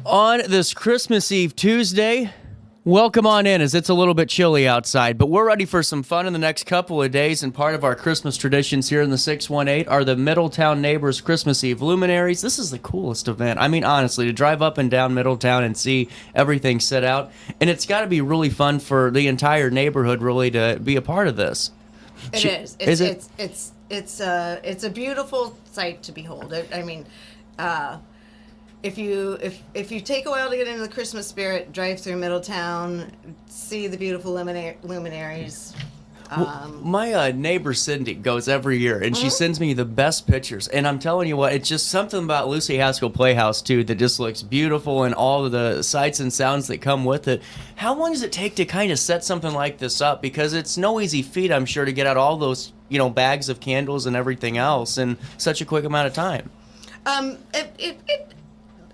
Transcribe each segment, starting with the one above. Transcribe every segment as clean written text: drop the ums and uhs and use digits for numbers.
On this Christmas Eve Tuesday, welcome on in as it's a little bit chilly outside, but we're ready for some fun in the next couple of days, and part of our Christmas traditions here in the 618 are the Middletown Neighbors Christmas Eve Luminaries. This is the coolest event. I mean, honestly, to drive up and down Middletown and see everything set out, and it's got to be really fun for the entire neighborhood really to be a part of this. It is. It's a beautiful sight to behold. If you take a while to get into the Christmas spirit, drive through Middletown, see the beautiful luminaries. My neighbor Cindy goes every year, and she sends me the best pictures. And I'm telling you what, it's just something about Lucy Haskell Playhouse, too, that just looks beautiful, and all of the sights and sounds that come with it. How long does it take to kind of set something like this up? Because it's no easy feat, I'm sure, to get out all those, bags of candles and everything else in such a quick amount of time.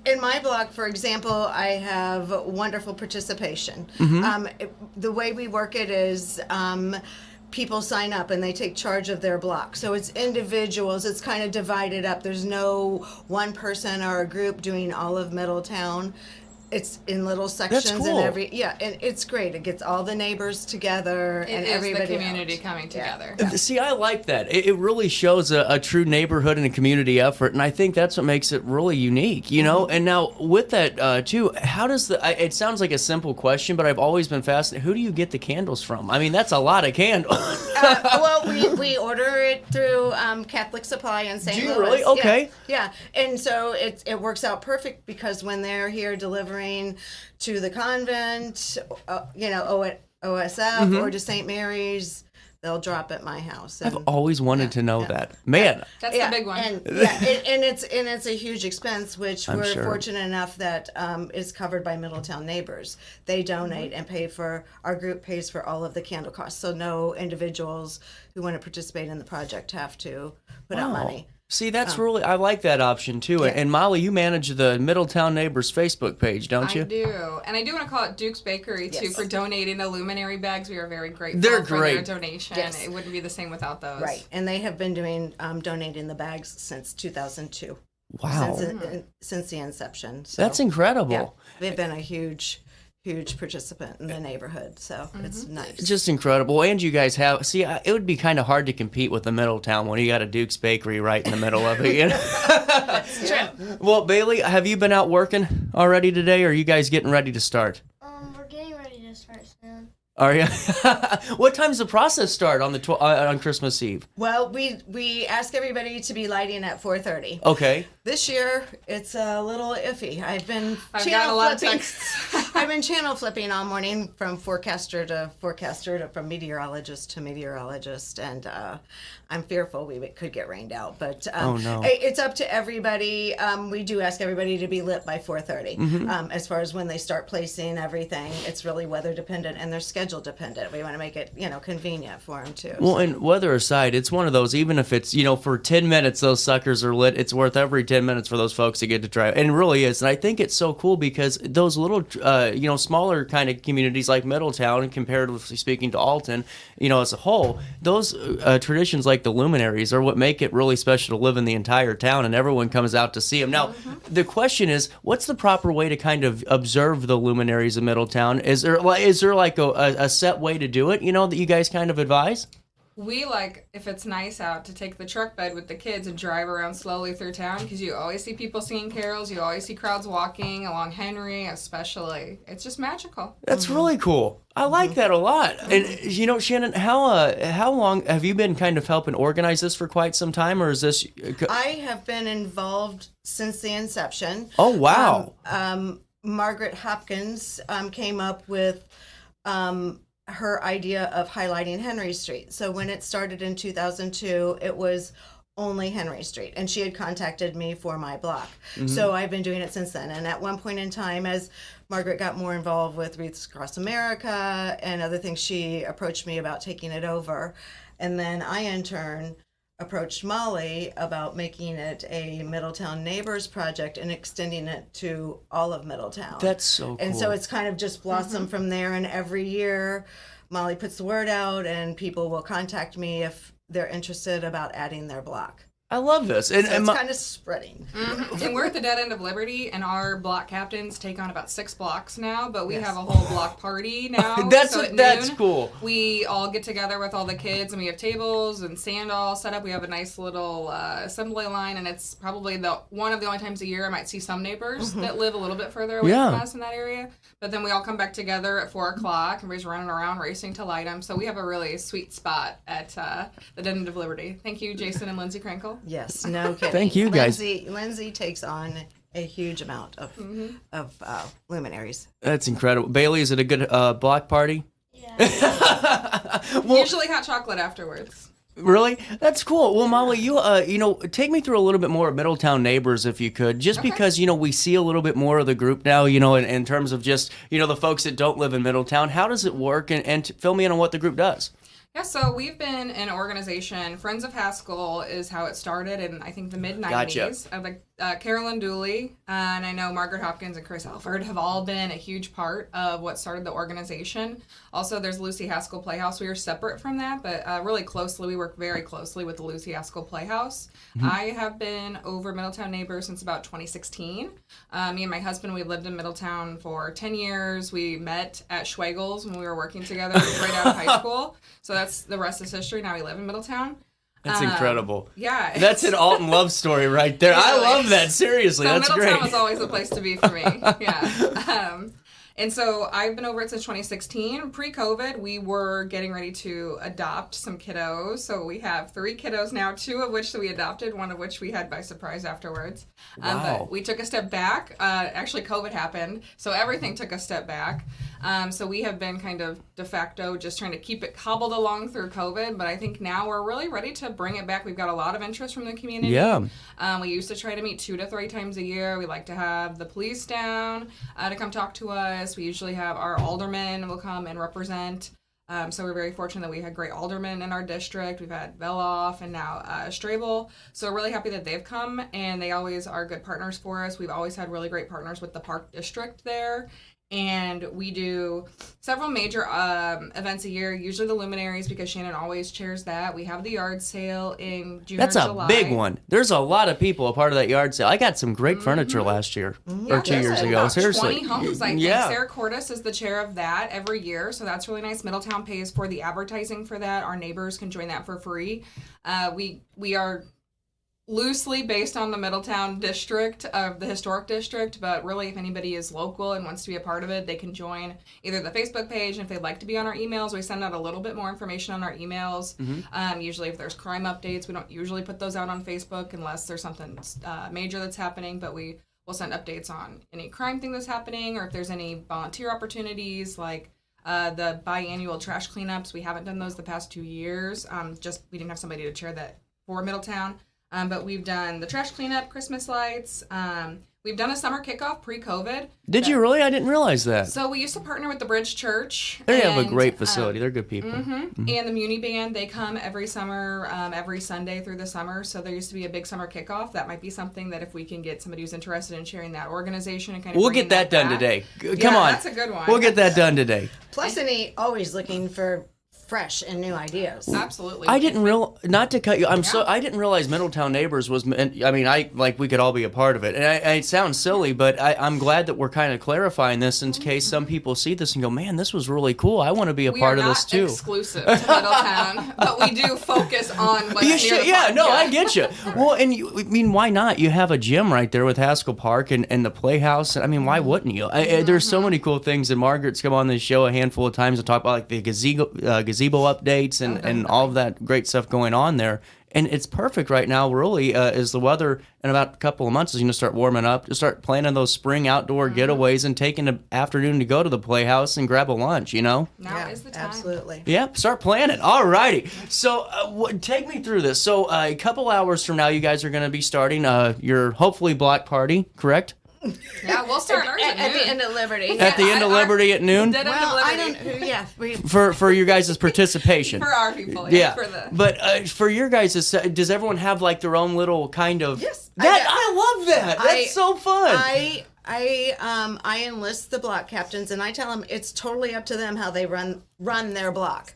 In my blog, for example, I have wonderful participation. The way we work it is people sign up and they take charge of their block. So it's individuals. It's kind of divided up. There's no one person or a group doing all of Middletown. It's in little sections. That's cool. And it's great. It gets all the neighbors together and everybody. It's the community coming together. Yeah. See, I like that. It really shows a true neighborhood and a community effort, and I think that's what makes it really unique, And now with that too, how does it sounds like a simple question, but I've always been fascinated. Who do you get the candles from? I mean, that's a lot of candles. We order it through Catholic Supply in St. Louis. Do you really? Okay. Yeah. And so it works out perfect because when they're here delivering to the convent, OSF or to St. Mary's, they'll drop at my house. I've always wanted to know that. Man. That's the big one. And it's a huge expense, which I'm we're sure. fortunate enough that is covered by Middletown Neighbors. They donate and our group pays for all of the candle costs. So no individuals who want to participate in the project have to put out money. See, that's I like that option too. Yeah. And Molly, you manage the Middletown Neighbors Facebook page, don't you? I do. And I do want to call it Duke's Bakery, too, for donating the luminary bags. We are very grateful They're for great. their donation. Yes. It wouldn't be the same without those. Right. And they have been donating the bags since 2002. Wow. Since the inception. So, That's incredible. yeah, they've been a huge participant in the neighborhood, so it's nice. It's just incredible. And you guys have, it would be kind of hard to compete with the Middletown when you got a Duke's Bakery right in the middle of it. That's true. Well, Bailey, have you been out working already today, or are you guys getting ready to start? We're getting ready to start soon. Are you? What time's the process start on on Christmas Eve? Well, we ask everybody to be lighting at 4:30. Okay. This year, it's a little iffy. I've got a lot of texts. I've been channel flipping all morning from forecaster to forecaster, from meteorologist to meteorologist, and I'm fearful we could get rained out. But oh, no. It's up to everybody. We do ask everybody to be lit by 4:30. As far as when they start placing everything, it's really weather dependent and their schedule dependent. We want to make it, convenient for them too. Well, and weather aside, it's one of those, even if it's, for 10 minutes those suckers are lit, it's worth every 10 minutes for those folks to get to try it. And it really is. And I think it's so cool because those little, smaller kind of communities like Middletown, comparatively speaking to Alton, as a whole, those traditions like the luminaries are what make it really special to live in the entire town, and everyone comes out to see them. Now, the question is, what's the proper way to kind of observe the luminaries of Middletown? Is there like a set way to do it, that you guys kind of advise? We like, if it's nice out, to take the truck bed with the kids and drive around slowly through town, because you always see people singing carols, you always see crowds walking along Henry, especially. It's just magical. That's really cool. I like that a lot. And, Shannon, how long have you been kind of helping organize this for quite some time, or is this... I have been involved since the inception. Oh, wow. Margaret Hopkins came up with... her idea of highlighting Henry Street. So when it started in 2002, it was only Henry Street, and she had contacted me for my block. So I've been doing it since then. And at one point in time, as Margaret got more involved with Wreaths Across America and other things, she approached me about taking it over. And then I, in turn, approached Molly about making it a Middletown Neighbors project and extending it to all of Middletown. That's so cool. And so it's kind of just blossomed from there, and every year Molly puts the word out and people will contact me if they're interested about adding their block. I love this. So And it's kind of spreading. And we're at the dead end of Liberty, and our block captains take on about 6 blocks now, but we Yes. have a whole block party now. That's so what- at that's noon, cool. We all get together with all the kids, and we have tables and sand all set up. We have a nice little assembly line, and it's probably one of the only times a year I might see some neighbors that live a little bit further away Yeah. from us in that area. But then we all come back together at 4 o'clock, and everybody's running around racing to light them. So we have a really sweet spot at the Dead End of Liberty. Thank you, Jason and Lindsay Krankle. Yes, no kidding. Thank you, guys. Lindsay takes on a huge amount of luminaries. That's incredible. Bailey, is it a good block party? Yeah. Usually hot chocolate afterwards. Really? That's cool. Well, Molly, you take me through a little bit more of Middletown Neighbors, if you could, just because, we see a little bit more of the group now, in terms of just, the folks that don't live in Middletown. How does it work? And fill me in on what the group does. Yeah, so we've been an organization. Friends of Haskell is how it started in, I think, the mid-90s. Gotcha. Carolyn Dooley, and I know Margaret Hopkins and Chris Alford have all been a huge part of what started the organization. Also, there's Lucy Haskell Playhouse. We are separate from that, but really closely. We work very closely with the Lucy Haskell Playhouse. I have been over Middletown Neighbors since about 2016. Me and my husband, we lived in Middletown for 10 years. We met at Schwegel's when we were working together right out of high school. So that's the rest is history. Now we live in Middletown. That's incredible. Yeah. That's an Alton love story right there. I Really. love that. Seriously, So that's Middletown great. was always the place to be for me. Yeah. And so I've been over it since 2016. Pre-COVID, we were getting ready to adopt some kiddos. So we have 3 kiddos now, 2 of which we adopted, 1 of which we had by surprise afterwards. Wow. But we took a step back. Actually, COVID happened, so everything took a step back. So we have been kind of de facto just trying to keep it hobbled along through COVID. But I think now we're really ready to bring it back. We've got a lot of interest from the community. Yeah. We used to try to meet 2 to 3 times a year. We like to have the police down to come talk to us. We usually have our aldermen will come and represent. So we're very fortunate that we had great aldermen in our district. We've had Veloff and now Strabel. So we're really happy that they've come, and they always are good partners for us. We've always had really great partners with the Park District there. And we do several major events a year, usually the Luminaries, because Shannon always chairs that. We have the yard sale in June That's or a July. big one. There's a lot of people a part of that yard sale. I got some great furniture last year or 2 years ago. About Seriously. 20 homes, I think. Yeah. Sarah Cordes is the chair of that every year, so that's really nice. Middletown pays for the advertising for that. Our neighbors can join that for free. We are loosely based on the Middletown district of the historic district, but really if anybody is local and wants to be a part of it, they can join either the Facebook page, and if they'd like to be on our emails, we send out a little bit more information on our emails. Usually if there's crime updates, we don't usually put those out on Facebook unless there's something major that's happening, but we will send updates on any crime thing that's happening, or if there's any volunteer opportunities like the biannual trash cleanups. We haven't done those the past 2 years. Just we didn't have somebody to chair that for Middletown. But we've done the trash cleanup, Christmas lights. We've done a summer kickoff pre-COVID. Did you really? I didn't realize that. So we used to partner with the Bridge Church. They have a and, great facility. They're good people. And the Muni Band, they come every summer, every Sunday through the summer. So there used to be a big summer kickoff. That might be something that if we can get somebody who's interested in sharing that organization and kind of We'll bringing get that done back. today. Yeah, Come on. that's a good one. We'll get that done today. Plus, always looking for fresh and new ideas. Absolutely. I didn't not to cut you. I didn't realize Middletown Neighbors was. I mean, we could all be a part of it, and it sounds silly, but I'm glad that we're kind of clarifying this in case some people see this and go, "Man, this was really cool. I want to be a part of this too." We are not exclusive to Middletown, but we do focus on what's near the Yeah, park. no, I get you. Well, and I mean, why not? You have a gym right there with Haskell Park and the Playhouse. I mean, why wouldn't you? There's so many cool things, and Margaret's come on this show a handful of times to talk about like the gazebo updates and all of that great stuff going on there. And it's perfect right now, really, is the weather in about a couple of months is going to start warming up, to start planning those spring outdoor getaways and taking an afternoon to go to the Playhouse and grab a lunch, Now is the time. Absolutely. Yeah, start planning. All righty. So take me through this. So a couple hours from now, you guys are going to be starting your hopefully block party, correct? Yeah, we'll start ours At the noon. end of Liberty. At the end of Liberty at noon? Dead end of Well, I Liberty. don't. Yeah, For your guys' participation. For our people, Yeah, For the but for your guys, does everyone have like their own little kind of? Yes, I love that. That's so fun. I enlist the block captains, and I tell them it's totally up to them how they run their block.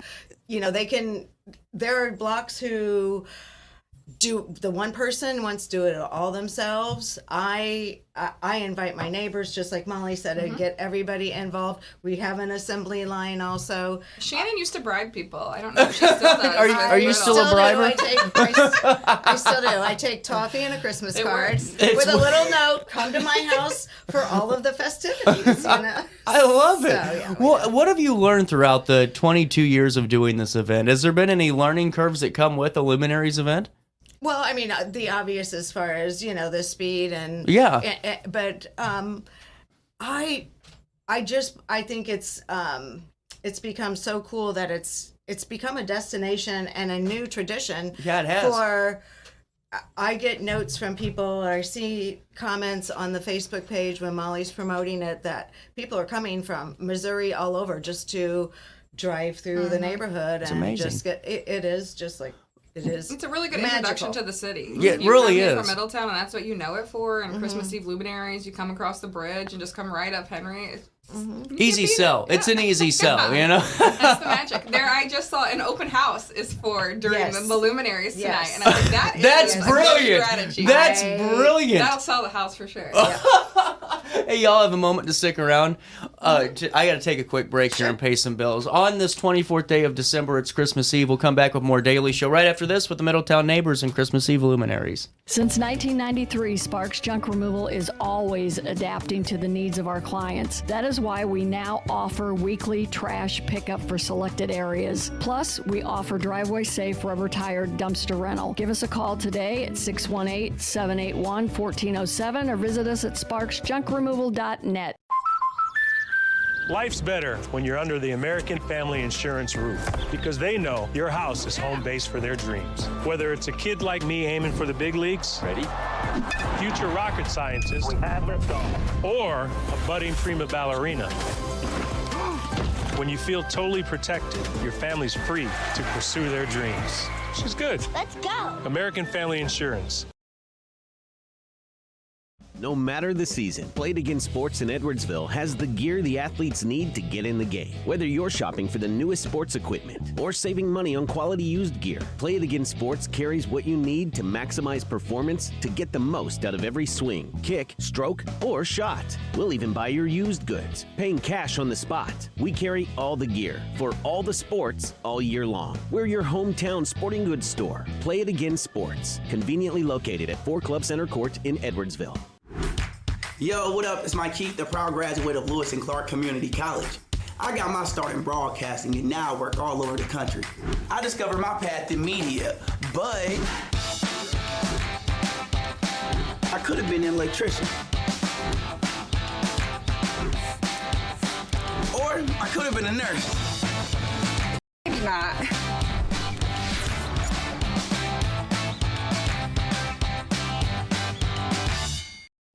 They can. There are blocks who the one person wants to do it all themselves. I invite my neighbors, just like Molly said, and get everybody involved. We have an assembly line also. Shannon used to bribe people. I don't know if she still does. Are you still a briber? I still do. I take toffee and a Christmas card with a little note. Come to my house for all of the festivities. I love it. Yeah, what have you learned throughout the 22 years of doing this event? Has there been any learning curves that come with a Luminaries event? Well, I mean, the obvious as far as, the speed and but I think it's become so cool that it's become a destination and a new tradition. Yeah, it has. I get notes from people, or I see comments on the Facebook page when Molly's promoting it that people are coming from Missouri all over just to drive through the neighborhood and amazing. just get it is just like. It's a really good magical. introduction to the city. Yeah, it you really come here is. From Middletown, and that's what you know it for. And Christmas Eve Luminaries, you come across the bridge and just come right up Henry. Easy sell. It's an easy sell, That's the magic. There, I just saw an open house is for during the Luminaries tonight, and I think that's is brilliant. A strategy. That's brilliant. That'll sell the house for sure. Hey, y'all have a moment to stick around. I got to take a quick break here and pay some bills. On this 24th day of December, it's Christmas Eve. We'll come back with more Daily Show right after this with the Middletown Neighbors and Christmas Eve Luminaries. Since 1993, Sparks Junk Removal is always adapting to the needs of our clients. That is why we now offer weekly trash pickup for selected areas. Plus, we offer driveway-safe rubber-tired dumpster rental. Give us a call today at 618-781-1407 or visit us at sparksjunkremoval.net. Life's better when you're under the American Family Insurance roof because they know your house is home base for their dreams. Whether it's a kid like me aiming for the big leagues, ready, future rocket scientist, or a budding prima ballerina. When you feel totally protected, your family's free to pursue their dreams. She's good. Let's go. American Family Insurance. No matter the season, Play It Again Sports in Edwardsville has the gear the athletes need to get in the game. Whether you're shopping for the newest sports equipment or saving money on quality used gear, Play It Again Sports carries what you need to maximize performance to get the most out of every swing, kick, stroke, or shot. We'll even buy your used goods, paying cash on the spot. We carry all the gear for all the sports all year long. We're your hometown sporting goods store. Play It Again Sports, conveniently located at 4 Club Center Court in Edwardsville. Yo, what up? It's Mike Keith, the proud graduate of Lewis and Clark Community College. I got my start in broadcasting and now I work all over the country. I discovered my path in media, but I could have been an electrician. Or I could have been a nurse. Maybe not.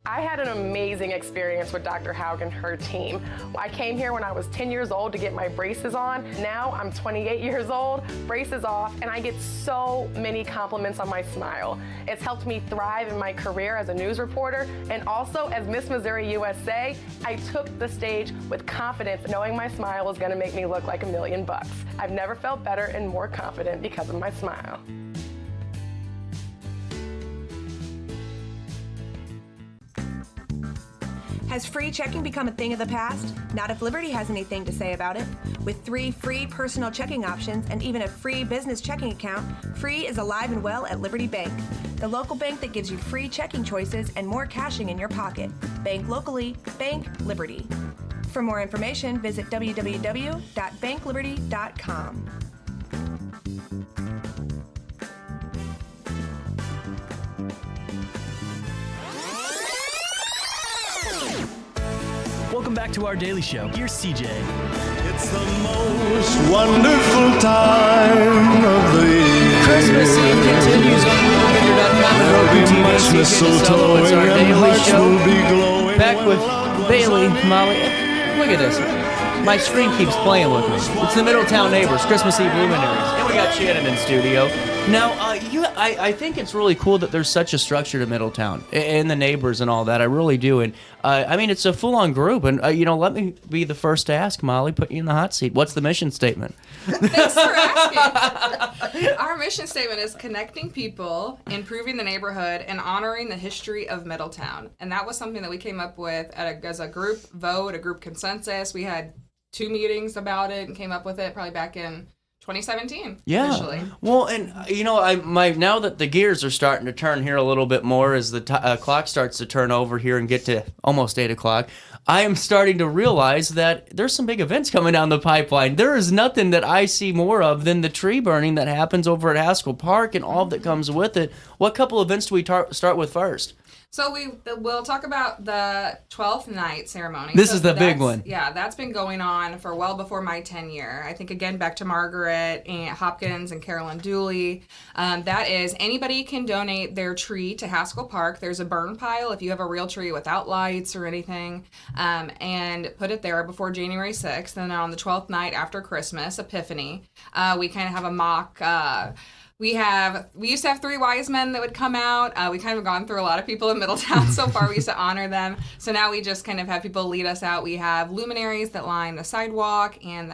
I had an amazing experience with Dr. Haug and her team. I came here when I was 10 years old to get my braces on. Now I'm 28 years old, braces off, and I get so many compliments on my smile. It's helped me thrive in my career as a news reporter, and also as Miss Missouri USA, I took the stage with confidence, knowing my smile was gonna make me look like $1 million. I've never felt better and more confident because of my smile. Has free checking become a thing of the past? Not if Liberty has anything to say about it. With 3 free personal checking options and even a free business checking account, Free is alive and well at Liberty Bank, the local bank that gives you free checking choices and more cashing in your pocket. Bank locally, bank Liberty. For more information, visit www.bankliberty.com. Welcome back to our daily show. Here's CJ. It's the most wonderful time of the year. Christmas Eve continues on RiverBender.com and Roku TV. Much mistletoe It's our daily hearts show. will be glowing. Back with Bailey, Molly. Look at this. My screen keeps playing with me. It's the Middletown Neighbors, Christmas Eve Luminaries. And we got Shannon in studio. Now, I think it's really cool that there's such a structure to Middletown and the neighbors and all that. I really do. And I mean, it's a full-on group. And, let me be the first to ask, Molly, put you in the hot seat. What's the mission statement? Thanks for asking. Our mission statement is connecting people, improving the neighborhood, and honoring the history of Middletown. And that was something that we came up with as a group vote, a group consensus. We had 2 meetings about it and came up with it probably back in 2017. Yeah. Officially. Well, and now that the gears are starting to turn here a little bit more as the clock starts to turn over here and get to almost 8 o'clock, I am starting to realize that there's some big events coming down the pipeline. There is nothing that I see more of than the tree burning that happens over at Haskell Park and all that comes with it. What couple events do we start with first? So we'll talk about the 12th night ceremony. This is the big one. Yeah, that's been going on for well before my tenure. I think, again, back to Margaret and Hopkins and Carolyn Dooley. That is, anybody can donate their tree to Haskell Park. There's a burn pile if you have a real tree without lights or anything, and put it there before January 6th. And then on the 12th night after Christmas, Epiphany, we kind of have a mock... We used to have 3 wise men that would come out. We kind of gone through a lot of people in Middletown so far. We used to honor them. So now we just kind of have people lead us out. We have luminaries that line the sidewalk and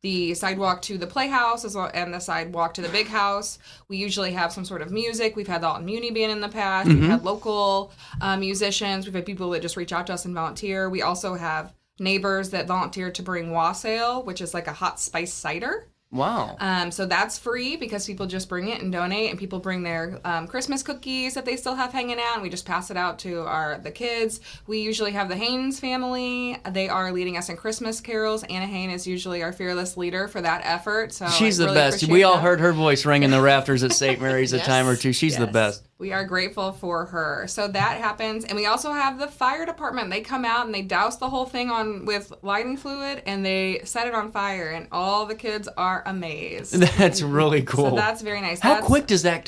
the sidewalk to the playhouse as well, and the sidewalk to the big house. We usually have some sort of music. We've had the Alton Muni Band in the past. We've had local musicians. We've had people that just reach out to us and volunteer. We also have neighbors that volunteer to bring wassail, which is like a hot spice cider. Wow. So that's free because people just bring it and donate, and people bring their Christmas cookies that they still have hanging out, and we just pass it out to the kids. We usually have the Haynes family. They are leading us in Christmas carols. Anna Hayne is usually our fearless leader for that effort. So she's the really best. We all that. heard her voice ring in the rafters at St. Mary's a time or two. She's the best. We are grateful for her. So that happens. And we also have the fire department. They come out and they douse the whole thing with lighting fluid and they set it on fire. And all the kids are amazed. That's really cool. So that's very nice. How quick does that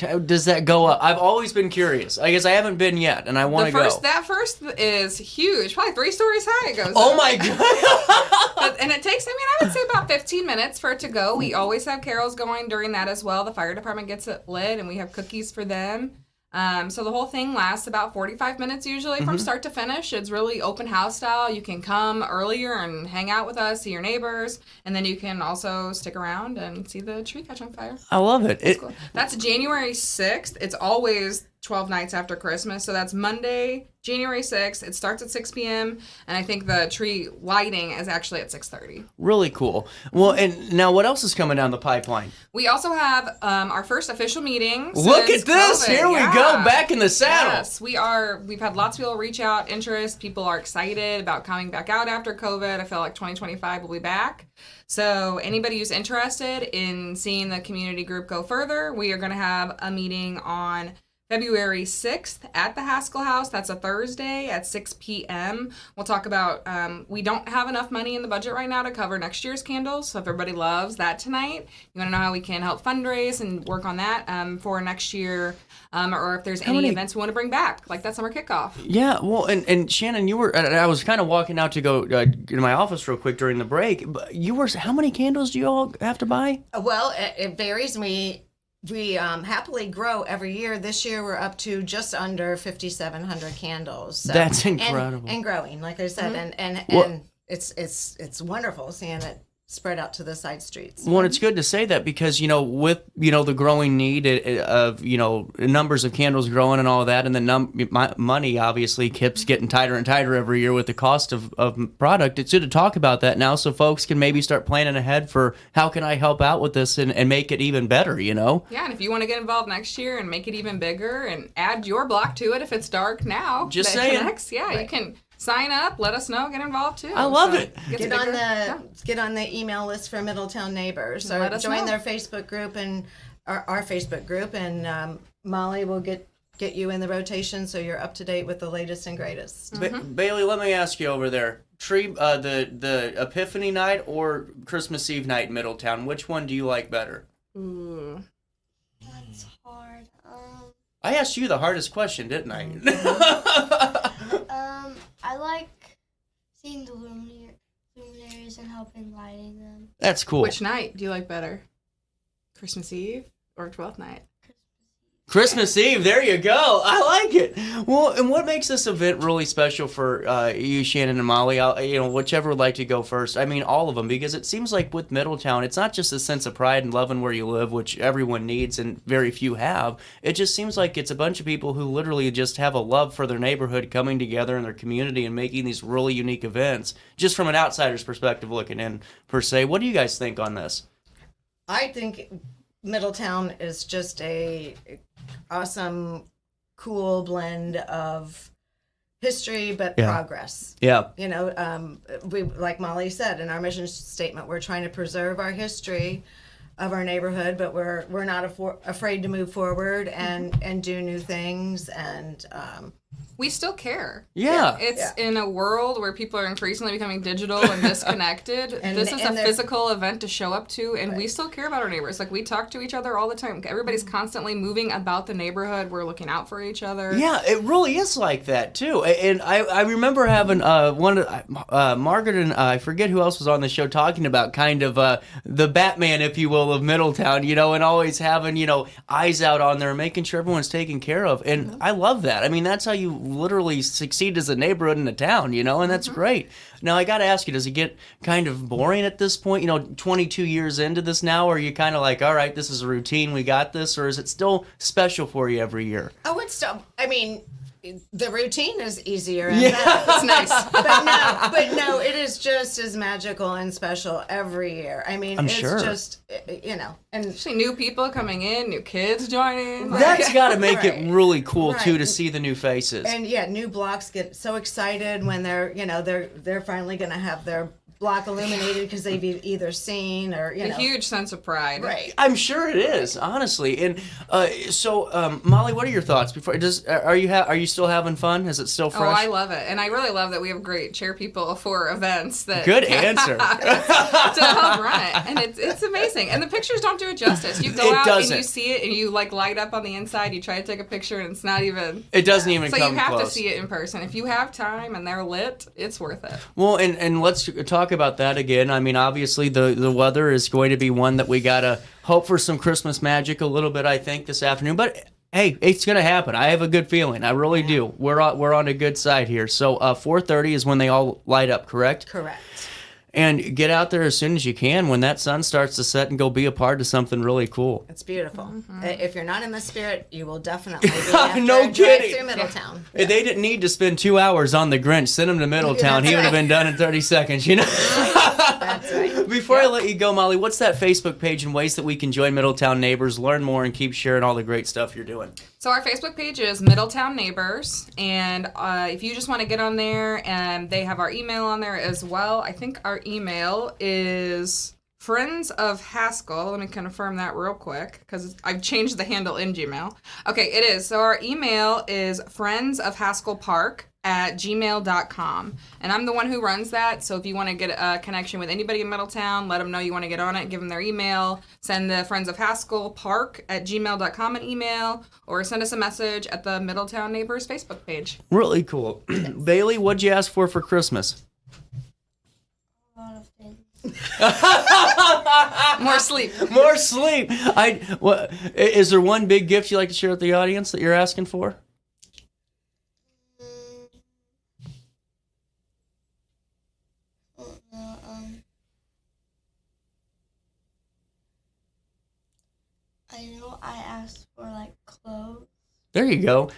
go up? I've always been curious. I guess I haven't been yet, and I want to go. That first is huge. Probably 3 stories high it goes Oh up. my God. And it takes, I would say about 15 minutes for it to go. We always have carols going during that as well. The fire department gets it lit, and we have cookies for them. So the whole thing lasts about 45 minutes usually from start to finish. It's really open house style. You can come earlier and hang out with us, see your neighbors, and then you can also stick around and see the tree catch on fire. I love it. Cool. That's January 6th. It's always 12 nights after Christmas. So that's Monday, January 6th. It starts at 6 p.m. And I think the tree lighting is actually at 6:30. Really cool. Well, and now what else is coming down the pipeline? We also have our first official meeting. Look at this. COVID. Here we go. Back in the saddle. Yes, we've had lots of people reach out, interest. People are excited about coming back out after COVID. I feel like 2025 will be back. So anybody who's interested in seeing the community group go further, we are going to have a meeting on February 6th at the Haskell House. That's a Thursday at 6 p.m. We'll talk about, we don't have enough money in the budget right now to cover next year's candles. So if everybody loves that tonight, you want to know how we can help fundraise and work on that for next year, or if there's any events we want to bring back, like that summer kickoff. Yeah, well, and Shannon, I was kind of walking out to go to my office real quick during the break. But how many candles do you all have to buy? Well, it varies. We happily grow every year. This year we're up to just under 5,700 candles. So, that's incredible. And growing, like I said, and it's wonderful seeing it spread out to the side streets. Well, it's good to say that because, with, the growing need of, numbers of candles growing and all that, and the money obviously keeps getting tighter and tighter every year with the cost of product. It's good to talk about that now so folks can maybe start planning ahead for how can I help out with this and make it even better, Yeah, and if you want to get involved next year and make it even bigger and add your block to it if it's dark now. Just saying. You can sign up, let us know, get involved too. I love it. Get on the email list for Middletown Neighbors, or join their Facebook group and our Facebook group, and Molly will get you in the rotation so you're up to date with the latest and greatest. Bailey, let me ask you over there. The Epiphany night or Christmas Eve night in Middletown, which one do you like better? Ooh. That's hard. I asked you the hardest question, didn't I? I like seeing the luminaries and helping lighting them. That's cool. Which night do you like better? Christmas Eve or 12th night? Christmas Eve, there you go. I like it. Well, and what makes this event really special for you, Shannon and Molly? Whichever would like to go first. I mean, all of them, because it seems like with Middletown, it's not just a sense of pride and loving where you live, which everyone needs and very few have. It just seems like it's a bunch of people who literally just have a love for their neighborhood, coming together in their community and making these really unique events. Just from an outsider's perspective, looking in per se. What do you guys think on this? I think Middletown is just a awesome, cool blend of history but progress. Yeah. We, like Molly said in our mission statement, we're trying to preserve our history of our neighborhood, but we're not afraid to move forward and do new things, and we still care. Yeah. It's in a world where people are increasingly becoming digital and disconnected. This is a physical event to show up to, and we still care about our neighbors. Like, we talk to each other all the time. Everybody's constantly moving about the neighborhood. We're looking out for each other. Yeah, it really is like that, too. And I remember having Margaret and I forget who else was on the show talking about kind of the Batman, if you will, of Middletown, and always having, eyes out on there, making sure everyone's taken care of. And I love that. I mean, that's how you literally succeed as a neighborhood in a town, and that's great. Now, I got to ask you, does it get kind of boring at this point? 22 years into this now, or are you kind of like, all right, this is a routine, we got this, or is it still special for you every year? Oh, it's still, the routine is easier. It's nice. But no, it is just as magical and special every year. It's sure. just, and see new people coming in, new kids joining. That's got to make it really cool too, to see the new faces. And new blocks get so excited when they're finally going to have their block illuminated because they've either seen or a huge sense of pride. Right. I'm sure it is, honestly. And so, Molly, what are your thoughts? Are you still having fun? Is it still fresh? Oh, I love it, and I really love that we have great chair people for events. That good answer. to help run it, and it's amazing. And the pictures don't do it justice. You go out and you see it, and you light up on the inside. You try to take a picture, and it's not even. It doesn't even so come close. So you have to see it in person. If you have time and they're lit, it's worth it. Well, and let's talk about that again. Obviously the weather is going to be one that we gotta hope for some Christmas magic a little bit, I think, this afternoon. But hey, it's gonna happen. I have a good feeling. I really do. We're on a good side here. So 4:30 is when they all light up, correct? Correct. And get out there as soon as you can when that sun starts to set and go be a part of something really cool. It's beautiful. Mm-hmm. If you're not in the spirit, you will definitely be after no drive kidding. through Middletown. Yeah. They didn't need to spend 2 hours on the Grinch. Send him to Middletown. He would have been done in 30 seconds, That's right. Before I let you go, Molly, what's that Facebook page and ways that we can join Middletown Neighbors, learn more, and keep sharing all the great stuff you're doing? So our Facebook page is Middletown Neighbors, and if you just want to get on there, and they have our email on there as well. I think our email is Friends of Haskell. Let me confirm that real quick, because I've changed the handle in Gmail. Okay, it is. So our email is friendsofhaskellpark@gmail.com, and I'm the one who runs that. So if you want to get a connection with anybody in Middletown, let them know you want to get on it, give them their email, send the Friends of Haskell Park@gmail.com an email, or send us a message at the Middletown Neighbors Facebook page. Really cool. Bailey, what'd you ask for Christmas? A lot of things. More sleep. More sleep. Is there one big gift you'd like to share with the audience that you're asking for? I know I asked for clothes. There you go.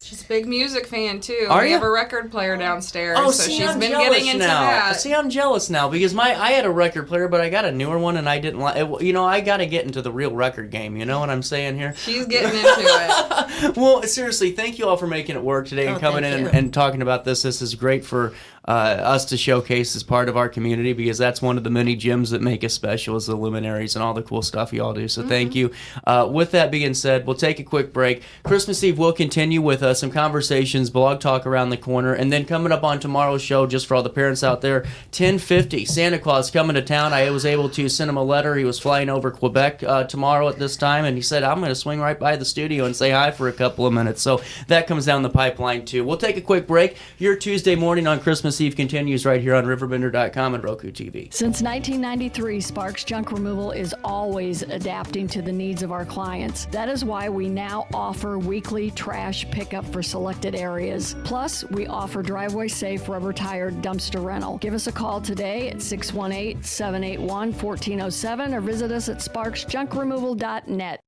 She's a big music fan too. Are we you? have a record player downstairs, Oh, so see, she's I'm been jealous getting into now. that. See, I'm jealous now because I had a record player, but I got a newer one, and I didn't like. I got to get into the real record game. You know what I'm saying here? She's getting into it. Well, seriously, thank you all for making it work today and coming in and talking about this. This is great for us to showcase as part of our community, because that's one of the many gems that make us special, is the luminaries and all the cool stuff you all do. So thank you. With that being said, we'll take a quick break. Christmas Eve, we'll continue with some conversations, blog talk around the corner, and then coming up on tomorrow's show, just for all the parents out there, 10:50, Santa Claus coming to town. I was able to send him a letter. He was flying over Quebec tomorrow at this time, and he said, I'm going to swing right by the studio and say hi for a couple of minutes. So that comes down the pipeline too. We'll take a quick break. Your Tuesday morning on Christmas Christmas Eve continues right here on RiverBender.com and Roku TV. Since 1993, Sparks Junk Removal is always adapting to the needs of our clients. That is why we now offer weekly trash pickup for selected areas. Plus, we offer driveway-safe rubber-tired dumpster rental. Give us a call today at 618-781-1407 or visit us at sparksjunkremoval.net.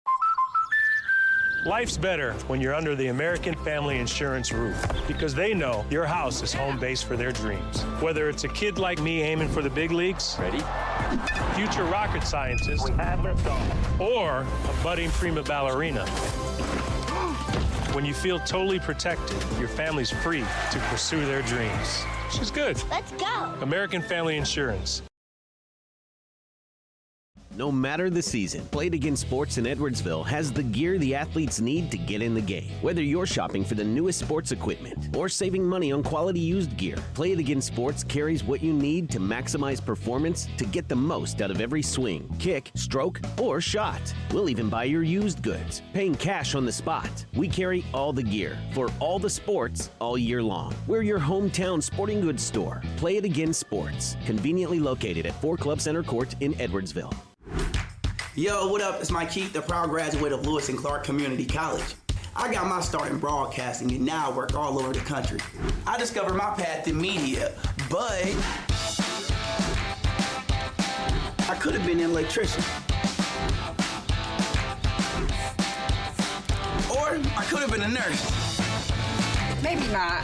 Life's better when you're under the American Family Insurance roof because they know your house is home base for their dreams. Whether it's a kid like me aiming for the big leagues, ready? Future rocket scientist, or a budding prima ballerina. When you feel totally protected, your family's free to pursue their dreams. She's good. Let's go. American Family Insurance. No matter the season, Play It Again Sports in Edwardsville has the gear the athletes need to get in the game. Whether you're shopping for the newest sports equipment or saving money on quality used gear, Play It Again Sports carries what you need to maximize performance to get the most out of every swing, kick, stroke, or shot. We'll even buy your used goods, paying cash on the spot. We carry all the gear for all the sports all year long. We're your hometown sporting goods store. Play It Again Sports, conveniently located at 4 Club Center Court in Edwardsville. Yo, what up? It's Mike Keith, the proud graduate of Lewis and Clark Community College. I got my start in broadcasting and now I work all over the country. I discovered my path in media, but I could have been an electrician. Or I could have been a nurse. Maybe not.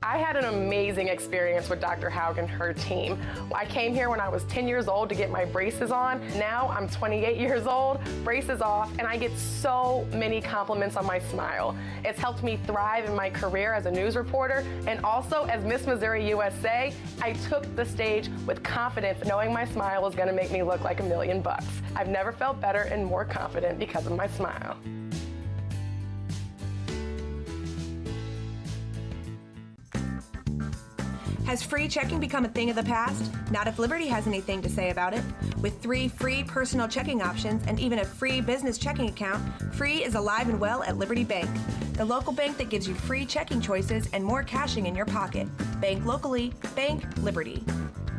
I had an amazing experience with Dr. Haug and her team. I came here when I was 10 years old to get my braces on. Now I'm 28 years old, braces off, and I get so many compliments on my smile. It's helped me thrive in my career as a news reporter, and also as Miss Missouri USA, I took the stage with confidence, knowing my smile was gonna make me look like $1 million. I've never felt better and more confident because of my smile. Has free checking become a thing of the past? Not if Liberty has anything to say about it. With 3 free personal checking options and even a free business checking account, free is alive and well at Liberty Bank, the local bank that gives you free checking choices and more cashing in your pocket. Bank locally, bank Liberty.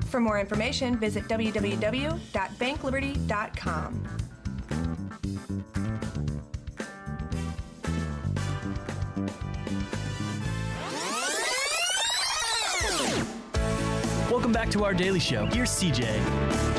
For more information, visit www.bankliberty.com. Welcome back to our daily show. Here's CJ.